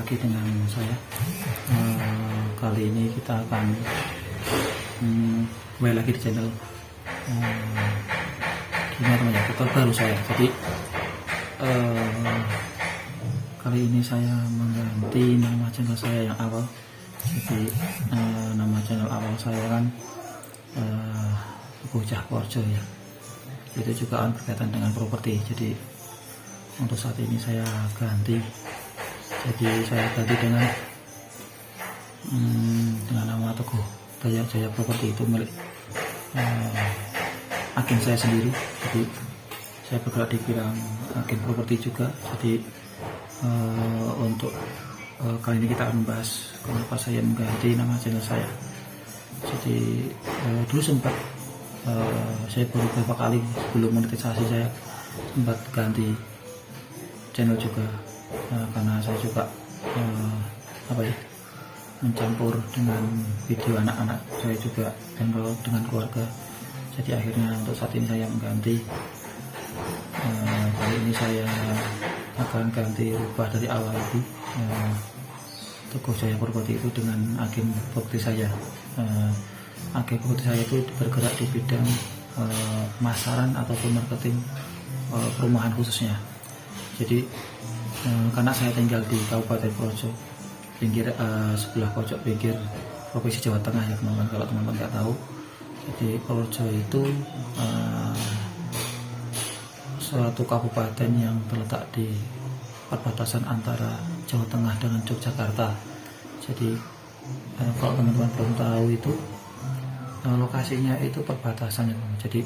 lagi dengan saya. Kali ini kita akan kembali lagi di channel gimana teman ya, tutor baru saya. Jadi kali ini saya mengganti nama channel saya yang awal. Jadi nama channel awal saya kan Bocah Porjo ya. Itu juga berkaitan dengan properti. Jadi untuk saat ini saya ganti. Jadi saya ganti dengan nama Teguh Jaya Properti. Itu milik agen saya sendiri. Jadi saya bergerak di bidang agen properti juga. Jadi untuk kali ini kita akan membahas kenapa saya mengganti nama channel saya. Jadi dulu sempat saya baru beberapa kali sebelum monetisasi saya sempat ganti channel juga, karena saya juga mencampur dengan video anak-anak saya juga dan dengan keluarga. Jadi akhirnya untuk saat ini saya mengganti. Kali ini saya akan ganti, rubah dari awal lagi. Teguh Jaya Properti itu dengan agen properti saya. Agen properti saya itu bergerak di bidang pemasaran ataupun marketing perumahan khususnya. Jadi karena saya tinggal di Kabupaten Projo, pinggir sebelah pojok pinggir Provinsi Jawa Tengah ya teman-teman, kalau teman-teman nggak tahu. Jadi Projo itu suatu kabupaten yang terletak di perbatasan antara Jawa Tengah dengan Yogyakarta. Jadi kalau teman-teman belum tahu itu lokasinya itu perbatasan ya teman. Jadi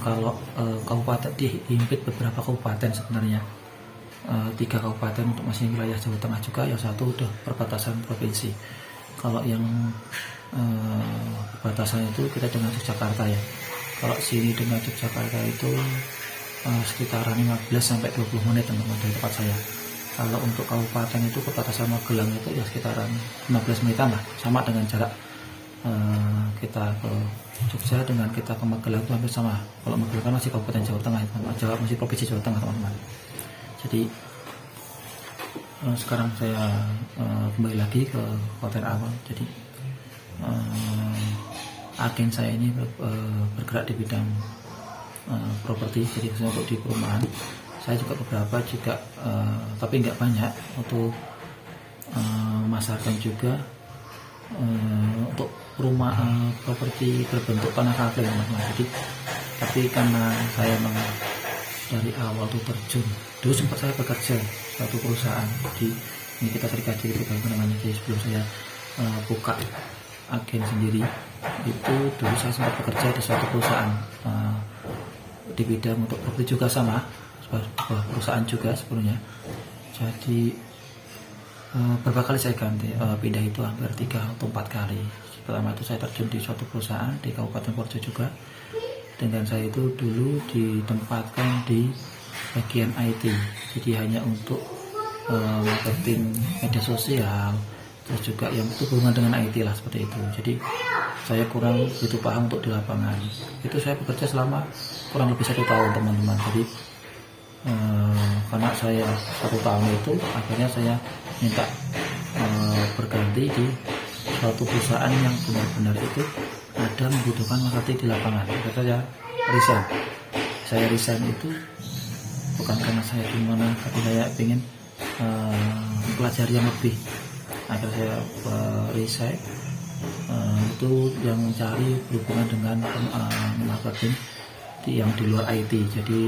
kalau kabupaten dihimpit beberapa kabupaten sebenarnya, 3 kabupaten untuk masih wilayah Jawa Tengah juga, yang satu udah perbatasan provinsi. Kalau yang perbatasan itu kita dengan Yogyakarta ya. Kalau sini dengan Yogyakarta itu sekitaran 15-20 menit teman-teman dari tempat saya. Kalau untuk kabupaten itu perbatasan Magelang itu ya sekitaran 15 menitan lah, sama dengan jarak kita ke Jogja dengan kita ke Magelang itu hampir sama. Kalau Magelang kan masih Kabupaten Jawa Tengah, masih Provinsi Jawa Tengah teman-teman. Jadi sekarang saya kembali lagi ke hotel awal. Jadi agen saya ini bergerak di bidang properti, jadi khususnya untuk di perumahan. Saya juga beberapa juga, tapi nggak banyak, untuk memasarkan juga untuk rumah properti berbentuk tanah kafe teman-teman. Jadi tapi karena saya memang dari awal tuh terjun, dulu sempat saya bekerja suatu perusahaan di ini, kita cerita dikit namanya. Jadi sebelum saya buka agen sendiri itu, dulu saya sempat bekerja di suatu perusahaan di bidang untuk properti juga, sama sebuah perusahaan juga sebelumnya. Jadi berapa kali saya ganti, pindah itu hampir 3 atau 4 kali. Pertama itu saya terjun di suatu perusahaan di Kabupaten Porjo juga. Dengan saya itu dulu ditempatkan di bagian IT, jadi hanya untuk marketing media sosial, terus juga yang berhubungan dengan IT lah, seperti itu. Jadi saya kurang begitu paham untuk di lapangan. Itu saya bekerja selama kurang lebih 1 tahun teman-teman. Jadi karena saya 1 tahun itu, akhirnya saya minta berganti di suatu perusahaan yang benar-benar itu ada membutuhkan marketing di lapangan. Akhirnya saya resign. Saya resign itu bukan karena saya gimana, tapi saya ingin pelajari yang lebih. Akhirnya saya resign itu yang mencari berhubungan dengan marketing yang di luar IT. Jadi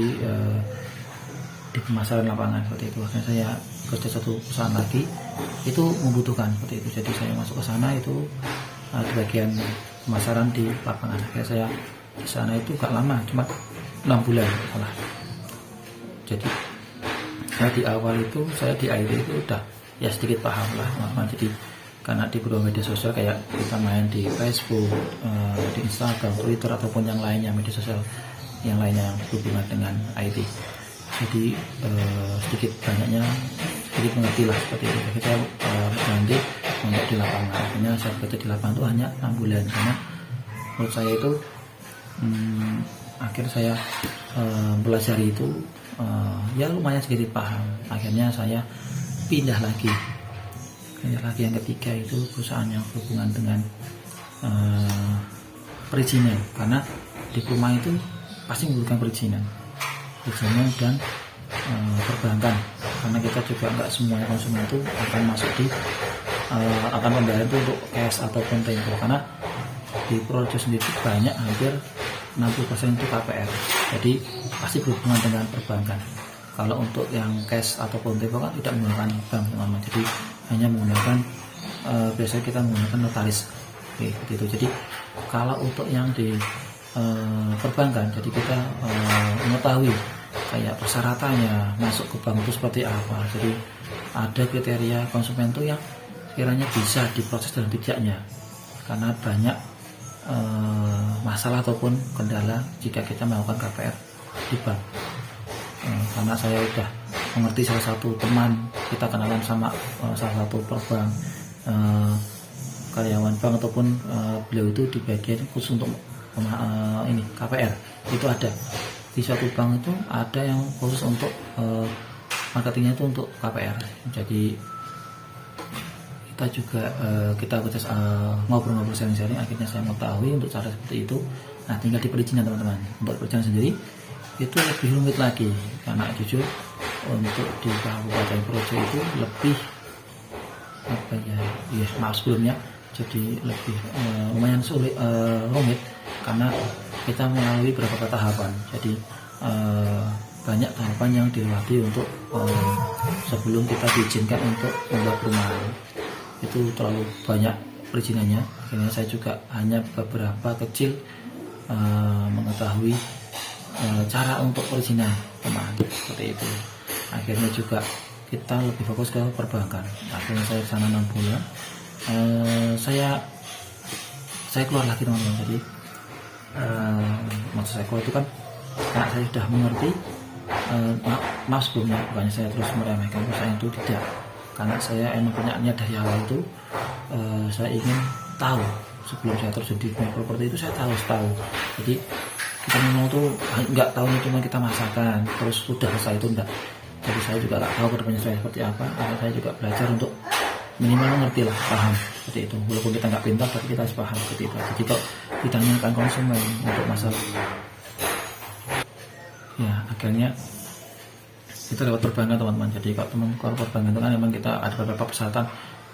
di pemasaran lapangan seperti itu. Akhirnya saya kerja satu perusahaan lagi, itu membutuhkan seperti itu. Jadi saya masuk ke sana itu di bagian pemasaran di lapangan. Akhirnya saya di sana itu gak lama, cuma 6 bulan salah. Jadi saya di awal itu, saya di IT itu udah ya sedikit paham lah teman-teman. Jadi karena di beberapa media sosial kayak kita main di Facebook, di Instagram, Twitter, ataupun yang lainnya, media sosial yang lainnya yang berhubungan dengan IT. Jadi sedikit banyaknya sedikit mengerti lah seperti itu. Jadi saya berganti untuk di lapangan. Akhirnya saya kerja di lapangan itu hanya 6 bulan, karena menurut saya itu akhirnya saya pelajari itu ya lumayan sedikit paham. Akhirnya saya pindah lagi yang ketiga itu perusahaan yang berhubungan dengan perizinan, karena di rumah itu pasti membutuhkan perizinan dan perbankan, karena kita juga nggak semuanya konsumen itu akan masuk di akan pembayaran itu untuk cash ataupun tempo, karena di Purworejo sendiri banyak, hampir 60% itu KPR, jadi pasti berhubungan dengan perbankan. Kalau untuk yang cash ataupun tempo kan tidak menggunakan bank teman-teman, jadi hanya menggunakan biasanya kita menggunakan notaris. Oke, gitu. Jadi kalau untuk yang di perbankan, jadi kita mengetahui kayak persyaratannya masuk ke bank itu seperti apa. Jadi ada kriteria konsumen itu yang kiranya bisa diproses dalam tidaknya, karena banyak masalah ataupun kendala jika kita melakukan KPR di bank. Karena saya sudah mengerti salah satu teman kita kenalan sama salah satu perbank, karyawan bank ataupun beliau itu di bagian khusus untuk ini KPR itu ada di suatu bank, itu ada yang khusus untuk marketingnya itu untuk KPR. Jadi kita juga kita ngobrol-ngobrol sharing-sharing, akhirnya saya mengetahui untuk cara seperti itu. Nah, tinggal di perizinan teman-teman. Untuk perizinan sendiri itu lebih rumit lagi, karena jujur untuk di Kabupaten Purworejo itu lebih apa ya, maaf sebelumnya, jadi lebih lumayan sulit, rumit, karena kita melalui beberapa tahapan. Jadi banyak tahapan yang dilewati untuk sebelum kita diizinkan untuk membuat perumahan. Itu terlalu banyak perizinannya. Akhirnya saya juga hanya beberapa kecil mengetahui cara untuk perizinan perumahan seperti itu. Akhirnya juga kita lebih fokus ke perbankan. Akhirnya saya sana 6 bulan. Saya keluar lagi teman-teman. Jadi maksud saya keluar itu kan karena saya sudah mengerti. Maaf sebelumnya, bukannya saya terus meremehkan perusahaan itu, tidak, karena saya emang punya niat dari awal itu saya ingin tahu. Sebelum saya terjun di dunia properti itu saya tahu. Jadi kita memang tuh nggak tahu cuma kita masakan terus sudah selesai, itu enggak. Jadi saya juga nggak tahu kedepannya saya seperti apa. Karena saya juga belajar untuk minimal mengerti lah, paham seperti itu. Walaupun kita nggak pintar, tapi kita harus paham seperti itu. Jadi kalau ditanyakan konsumen untuk masalah, ya akhirnya itu lewat perbankan teman-teman. Jadi kalau perbankan itu kan memang kita ada beberapa persyaratan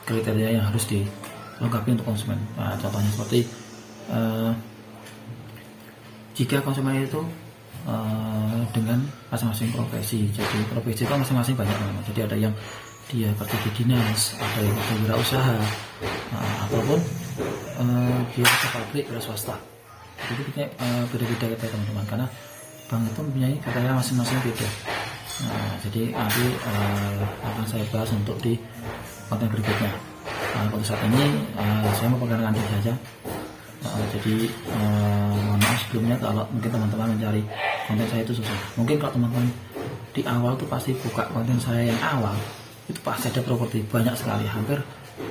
kriteria yang harus dilengkapi untuk konsumen. Nah, contohnya seperti jika konsumen itu dengan masing-masing profesi. Jadi profesi itu masing-masing banyak teman-teman. Jadi ada yang dia kerja di dinas, ada yang kerja wirausaha, ataupun dia kerja pabrik, kerja swasta. Jadi kita beda-beda kita teman-teman, karena bank itu mempunyai kriteria masing-masing beda. Nah, jadi nanti akan saya bahas untuk di konten berikutnya. Untuk saat ini saya mau perkenalkan diri saja. Jadi mohon maaf sebelumnya kalau mungkin teman-teman mencari konten saya itu susah. Mungkin kalau teman-teman di awal tuh pasti buka konten saya yang awal, itu pasti ada properti banyak sekali, hampir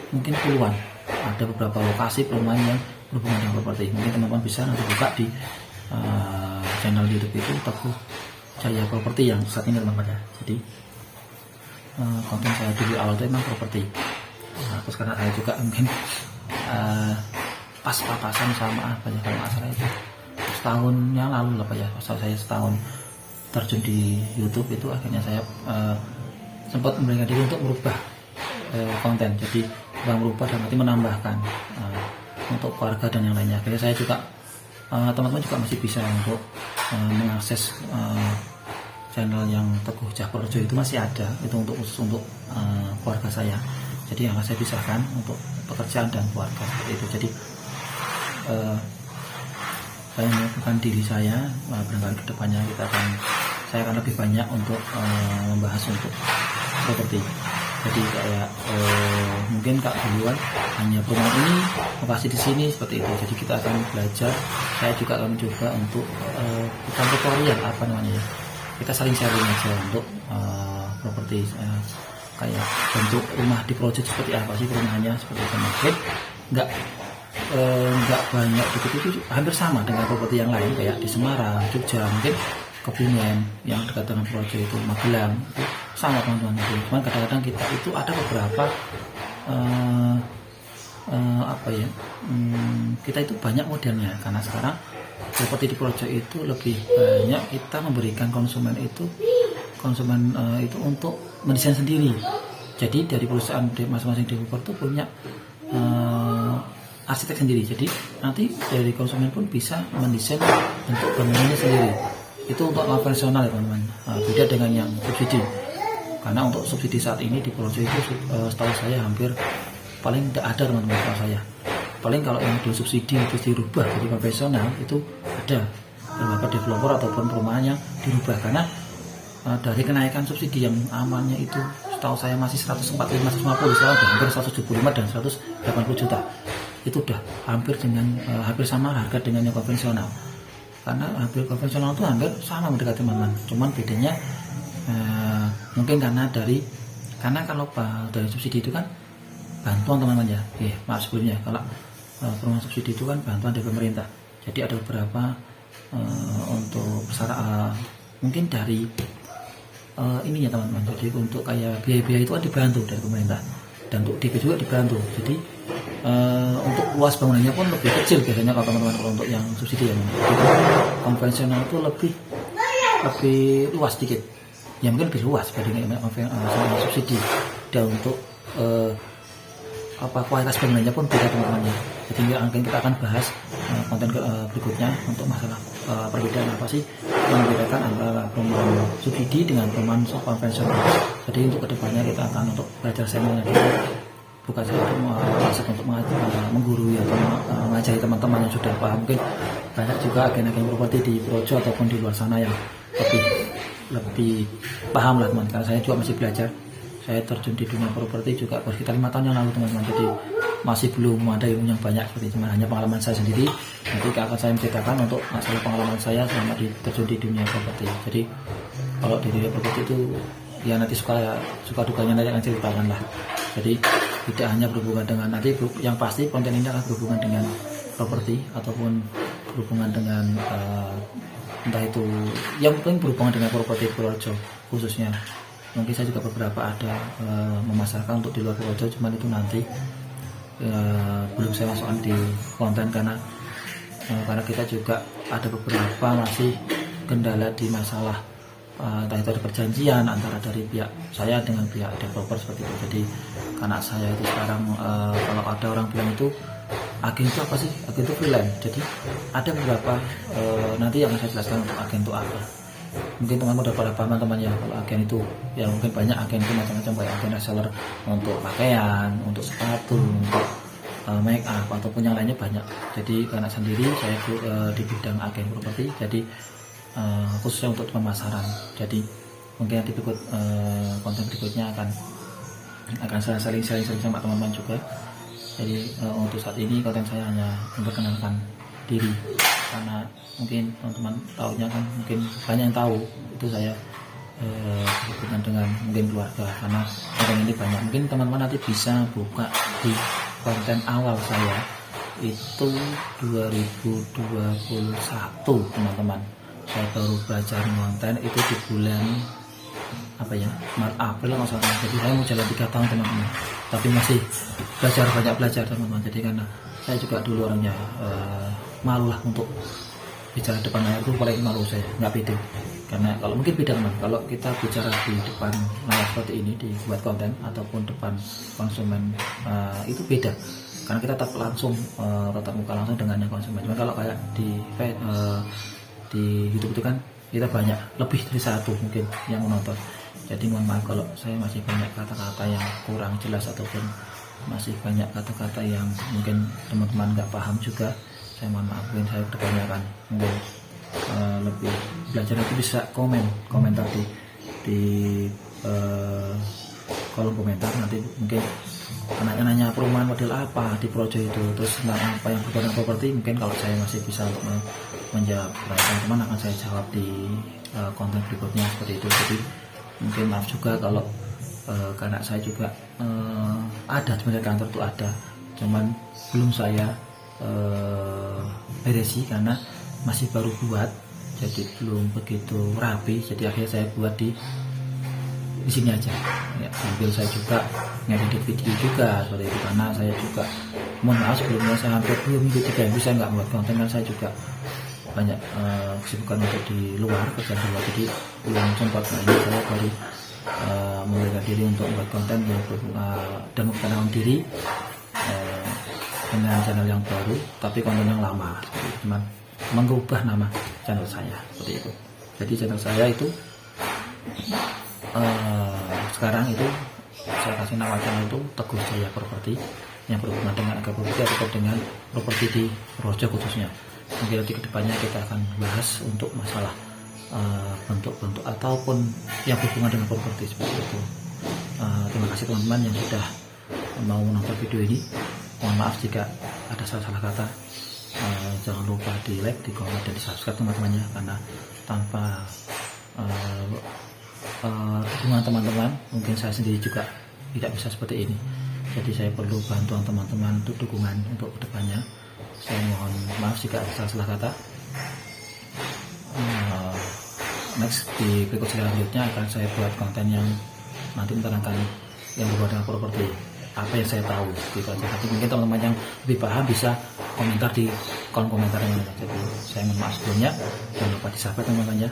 mungkin puluhan. Ada beberapa lokasi perumahan yang berhubungan dengan properti. Mungkin teman-teman bisa nanti buka di channel YouTube itu Teguh Jaya Properti yang saat ini teman-teman ya. Jadi konten saya dulu awal itu memang properti. Terus karena saya juga mungkin pas papasan sama apa ya, kalau masalah itu setahun yang lalu lah Pak ya, pasal saya setahun terjun di YouTube itu, akhirnya saya sempat memberikan diri untuk merubah konten. Jadi merubah dan nanti menambahkan untuk keluarga dan yang lainnya. Akhirnya saya juga teman-teman juga masih bisa untuk mengakses channel yang Teguh Jaya Purworejo itu masih ada, itu untuk khusus untuk keluarga saya. Jadi yang saya pisahkan untuk pekerjaan dan keluarga seperti itu. Jadi saya melakukan diri saya, barangkali kedepannya saya akan lebih banyak untuk membahas untuk properti. Jadi kayak mungkin Kak duluan hanya perumahan ini, lokasi di sini seperti itu. Jadi kita akan belajar. Saya juga akan mencoba untuk bukan tutorial apa namanya ya. Kita saling sharing aja untuk properti, kayak bentuk rumah di project seperti apa sih perumahannya, seperti itu. Mungkin nggak banyak, itu hampir sama dengan properti yang lain kayak di Semarang, Jogja. Mungkin Kebumen yang dekat dengan Projo itu, Magelang itu sama teman-teman itu. Cuman kadang-kadang kita itu ada beberapa kita itu banyak modelnya, karena sekarang seperti di Projo itu lebih banyak kita memberikan konsumen itu untuk mendesain sendiri. Jadi dari perusahaan masing-masing developer itu punya arsitek sendiri. Jadi nanti dari konsumen pun bisa mendesain bentuk bangunannya sendiri. Itu untuk konvensional ya teman-teman. Beda dengan yang subsidi. Karena untuk subsidi saat ini di Projo itu setahu saya hampir paling tidak ada teman-teman, setahu saya. Paling kalau yang di subsidi terus dirubah jadi konvensional itu ada beberapa developer ataupun perumahannya dirubah, karena dari kenaikan subsidi yang amannya itu setahu saya masih 145-150, sekarang udah hampir 175 dan 180 juta. Itu udah hampir sama harga dengan yang konvensional. Karena hampir konvensional itu hampir sama mendekati teman-teman. Cuman bedanya mungkin karena kalau dari subsidi itu kan bantuan teman-teman ya. Maaf sebelumnya, kalau perumahan subsidi itu kan bantuan dari pemerintah. Jadi ada beberapa untuk mungkin dari ininya teman-teman. Jadi untuk kayak biaya-biaya itu kan dibantu dari pemerintah, dan untuk DP juga dibantu. Jadi untuk luas bangunannya pun lebih kecil biasanya kalau teman-teman, kalau untuk yang subsidi ya. Konvensional itu lebih luas sedikit. Ya mungkin lebih luas dibandingkan sama subsidi. Dan untuk kualitas bangunannya pun beda teman-teman ya. Jadi kita akan bahas konten berikutnya untuk masalah perbedaan apa sih yang membedakan antara perumahan subsidi dengan perumahan konvensional. Jadi untuk kedepannya kita akan untuk belajar semuanya dulu, bukan saja untuk menggurui atau mengajari teman-teman yang sudah paham. Mungkin banyak juga agen-agen properti di Projo ataupun di luar sana yang lebih paham lah teman. Karena saya juga masih belajar. Saya terjun di dunia properti juga baru sekitar 5 tahun yang lalu teman-teman. Jadi masih belum ada ilmu yang banyak, seperti cuma hanya pengalaman saya sendiri. Nanti akan saya menceritakan untuk masalah pengalaman saya selama terjun di dunia properti. Jadi kalau di dunia properti itu ya nanti suka dukanya nanti akan ceritakan lah. Jadi tidak hanya berhubungan dengan, nanti yang pasti konten ini akan berhubungan dengan properti ataupun berhubungan dengan entah itu yang penting berhubungan dengan properti Projo khususnya. Mungkin saya juga beberapa ada memasarkan untuk di luar Projo, cuman itu nanti belum saya masukkan di konten karena kita juga ada beberapa masih kendala di masalah entah itu ada perjanjian antara dari pihak saya dengan pihak developer seperti itu. Jadi karena saya itu sekarang kalau ada orang bilang itu agen itu apa sih? Agen itu freelance. Jadi ada beberapa nanti yang saya jelaskan untuk agen itu apa. Mungkin teman-teman udah pada paham teman ya, kalau agen itu ya mungkin banyak agen itu macam-macam, kayak agen reseller untuk pakaian, untuk sepatu, untuk make up ataupun yang lainnya banyak. Jadi karena sendiri saya di bidang agen properti, jadi khususnya untuk pemasaran. Jadi mungkin nanti konten berikutnya akan saya sharing sama teman-teman juga. Jadi untuk saat ini konten saya hanya memperkenalkan diri, karena mungkin teman-teman tahunya kan mungkin banyak yang tahu itu saya berhubungan dengan mungkin keluarga, karena konten ini banyak. Mungkin teman-teman nanti bisa buka di konten awal saya itu 2021 teman-teman. Saya baru belajar konten itu di bulan Maret April kalau salah. Jadi saya mau jalan 3 tahun teman-teman, tapi masih banyak belajar teman-teman. Jadi karena saya juga dulu orangnya malu lah untuk bicara depan layar, itu paling malu saya, nggak pede. Karena kalau mungkin beda teman, kalau kita bicara di depan layar seperti ini dibuat konten ataupun depan konsumen itu beda, karena kita tatap muka langsung dengan yang konsumen. Cuma kalau kayak di YouTube itu kan kita banyak, lebih dari 1 mungkin yang menonton. Jadi mohon maaf kalau saya masih banyak kata-kata yang kurang jelas ataupun masih banyak kata-kata yang mungkin teman-teman nggak paham juga. Saya mohon maaf, mungkin saya kedepannya akan mungkin lebih belajar. Nanti bisa komentar di kolom komentar. Nanti mungkin nanya perumahan model apa di Projo itu, terus tentang apa yang berkaitan properti. Mungkin kalau saya masih bisa untuk menjawab teman-teman, akan saya jawab di konten berikutnya seperti itu. Jadi mungkin maaf juga kalau karena saya juga ada sebenarnya kantor itu ada, cuman belum saya beresi karena masih baru buat. jadi belum begitu rapi, jadi akhirnya saya buat di sini aja ya, sambil saya juga ngedit video juga seperti itu, karena saya juga mohon maaf sebelumnya saya hampir 2 minggu 3 minggu saya nggak buat konten, karena saya juga banyak kesibukan untuk di luar, kerja di luar, jadi belum sempat. Nah ini saya baru memulai diri untuk membuat konten yang dan memperkenalkan diri dengan channel yang baru, tapi konten yang lama, cuman mengubah nama channel saya seperti itu. Jadi channel saya itu sekarang itu saya kasih nama channel itu Teguh Jaya Properti, yang berhubungan dengan harga properti atau dengan properti di Projo khususnya. Mungkin nanti kedepannya kita akan bahas untuk masalah bentuk-bentuk ataupun yang berhubungan dengan properti seperti itu. Terima kasih teman-teman yang sudah mau menonton video ini. Mohon maaf jika ada salah-salah kata. Jangan lupa di like, di komen, dan di subscribe teman-temannya, karena tanpa dukungan teman-teman mungkin saya sendiri juga tidak bisa seperti ini. Jadi saya perlu bantuan teman-teman untuk dukungan untuk kedepannya. Saya mohon maaf jika ada salah kata. Next di berikut selanjutnya akan saya buat konten yang nanti menerangkan yang berhubungan dengan properti, apa yang saya tahu gitu aja. Tapi mungkin teman-teman yang lebih paham bisa komentar di kolom komentar yang ada. Jadi saya mohon maaf sebelumnya, jangan lupa di subscribe teman-teman ya.